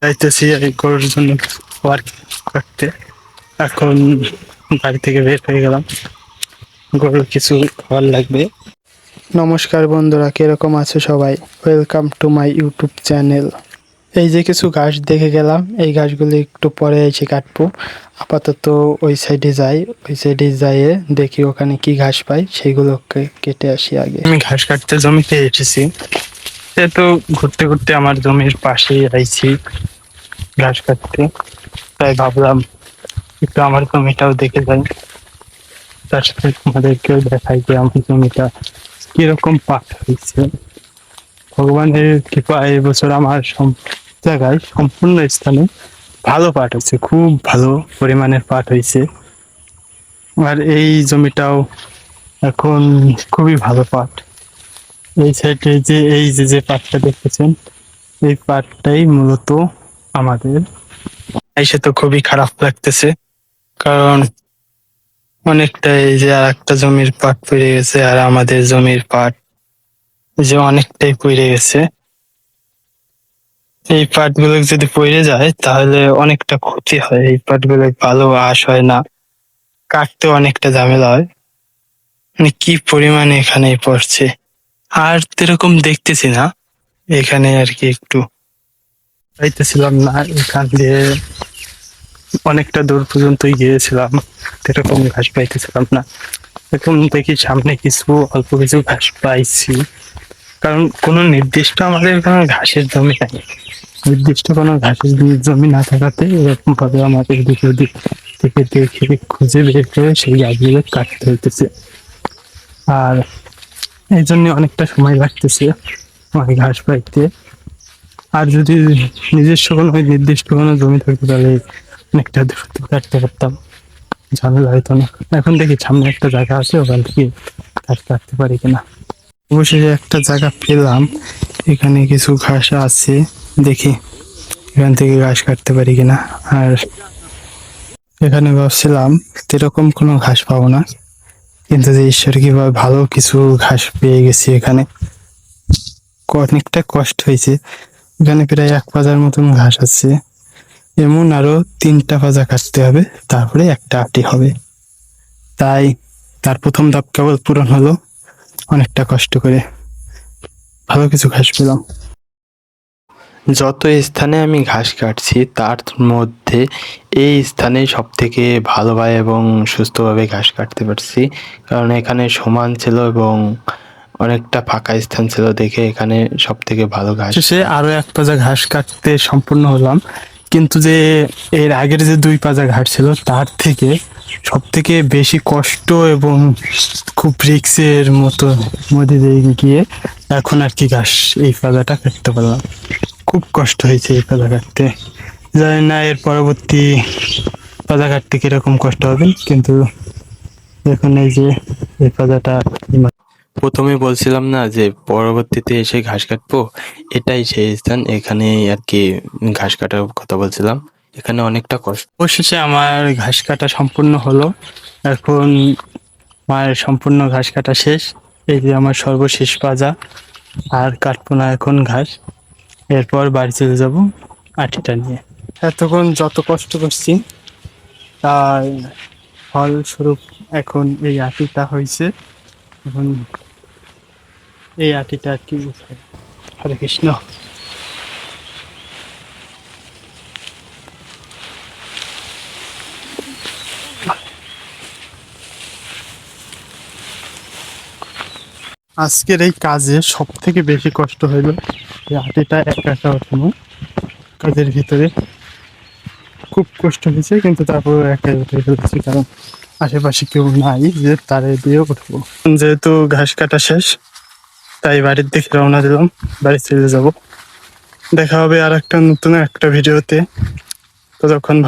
যাইতেছি এই গরুর জন্য খাবার করতে। এখন বাড়ি থেকে বের হয়ে গেলাম, গরুর কিছু খাবার লাগবে। নমস্কার বন্ধুরা, কিরকম আছো সবাই? Welcome to my YouTube channel. এই যে কিছু ঘাস দেখে গেলাম, এই ঘাসগুলি একটু পরে এসে কাটবো। আপাতত ওই সাইডে যাই, ওই সাইডে যাইয়ে দেখি ওখানে কি ঘাস পাই, সেগুলোকে কেটে আসি আগে। আমি ঘাস কাটতে জমিতে এসেছি, তো ঘুরতে ঘুরতে আমার জমির পাশেই আইছি ঘাস কাটতে। তাই ভাবলাম একটু আমার জমিটাও দেখে যাই, তার সাথে তোমাদেরকেও দেখাই যে আমার জমিটা কিরকম পাট হয়েছে। ভগবানের কৃপায় এবছর আমার জায়গায় সম্পূর্ণ স্থানে ভালো পাট হয়েছে, খুব ভালো পরিমাণের পাট হয়েছে। আর এই জমিটাও এখন খুবই ভালো পাট। এই সাইডে যে এই যে যে পাটটা দেখতেছেন, এই পাটটাই মূলত আমাদের। এসে তো খুবই খারাপ লাগতেছে, কারণ অনেকটাই যে আর একটা জমির পাট পড়ে গেছে, আর আমাদের জমির পাট যে অনেকটাই পড়ে গেছে। এই পাটগুলো যদি পড়ে যায় তাহলে অনেকটা ক্ষতি হয়, এই পাটগুলো ভালো আঁশ হয় না, কাটতে অনেকটা ঝামেলা হয়। মানে কি পরিমাণে এখানে পড়ছে, আর এরকম দেখতেছি না এখানে আর কি। একটু পাইতেছিলাম না, এখান দিয়ে অনেকটা দূর পর্যন্তই গিয়েছিলাম, এরকম ঘাস পাইতেছিলাম না। এখন দেখি সামনে কিছু অল্প কিছু ঘাস পাইছি, কারণ কোনো নির্দিষ্ট আমাদের কোনো ঘাসের জমি নাই। নির্দিষ্ট কোনো ঘাসের জমি না থাকাতে এরকম ভাবে আমাদের দিক ওদিক থেকে দেখে খুঁজে বের করে সেই গাছগুলো কাটতে হইতেছে। আর এই জন্য অনেকটা সময় লাগতেছে আমার ঘাস পাইতে। আর যদি নিজস্ব কোনো নির্দিষ্ট কোনো জমি থাকতো তাহলে অনেকটা দ্রুত কাটতে পারতাম, ঝামেলা হইতো না। এখন দেখি সামনে একটা জায়গা আছে, ওখান থেকে ঘাস কাটতে পারি কিনা। অবশেষে একটা জায়গা পেলাম, এখানে কিছু ঘাস আছে, দেখি এখান থেকে ঘাস কাটতে পারি কিনা। আর এখানে ভাবছিলাম এরকম কোনো ঘাস পাবো না, কিন্তু যে ঈশ্বর কিভাবে ভালো কিছু ঘাস পেয়ে গেছি এখানে। অনেকটা কষ্ট হয়েছে, এখানে প্রায় 1 পাজার মতন ঘাস আছে, এমন আরো 3টা পাজা কাটতে হবে, তারপরে একটা আটি হবে। তাই তার প্রথম ধাপ কেবল পূরণ হলো, অনেকটা কষ্ট করে ভালো কিছু ঘাস পেলাম। যত স্থানে আমি ঘাস কাটছি তার মধ্যে এই স্থানে সব থেকে ভালোভাবে এবং সুস্থভাবে ঘাস কাটতে পারছি, কারণ এখানে সমান ছিল এবং অনেকটা ফাঁকা স্থান ছিল দেখে এখানে সব থেকে ভালো ঘাস। সে আরো 1 পাজা ঘাস কাটতে সম্পূর্ণ হলাম, কিন্তু যে এর আগের যে 2 পাজা ঘাস ছিল তার থেকে সব থেকে বেশি কষ্ট এবং খুব রিক্সের মতো মধ্যে দিয়ে গিয়ে এখন আর কি ঘাস এই পাজাটা কাটতে পারলাম। খুব কষ্ট হয়েছে এই পাজা কাটতে, জানি না এর পরবর্তী পাজা কাটতে কিরকম কষ্ট হবে, কিন্তু এখন এই যে এই পাজাটা। প্রথমে বলছিলাম না যে পরবর্তীতে এসে ঘাস কাটবো, এটাই সেই স্থান, এখানে আর কি ঘাস কাটার কথা বলছিলাম। এখানে অনেকটা কষ্ট। অবশেষে আমার ঘাস কাটা সম্পূর্ণ হলো, এখন আমার সম্পূর্ণ ঘাস কাটা শেষ। এই যে আমার সর্বশেষ পাজা, আর কাটবো না এখন ঘাস, এরপর বাড়ি চলে যাব আটিটা নিয়ে। এতক্ষণ যত কষ্ট করছি তার ফলস্বরূপ এখন এই আটিটা হয়েছে। এখন এই আটিটা আর কি, হরে কৃষ্ণ। আজকের এই কাজে সব থেকে বেশি কষ্ট হইলো এই আটিটা একা একা ওঠানো, কাজের ভিতরে খুব কষ্ট হয়েছে, কিন্তু তারপরে একাই উঠে ফেলছি, কারণ আশেপাশে কেউ নাই যে তারে দিয়ে উঠবো। যেহেতু ঘাস কাটা শেষ, তাই বাড়ির দিকে রওনা দিলাম, বাড়ি চলে যাব। দেখা হবে আর একটা নতুন একটা ভিডিওতে, ততক্ষণ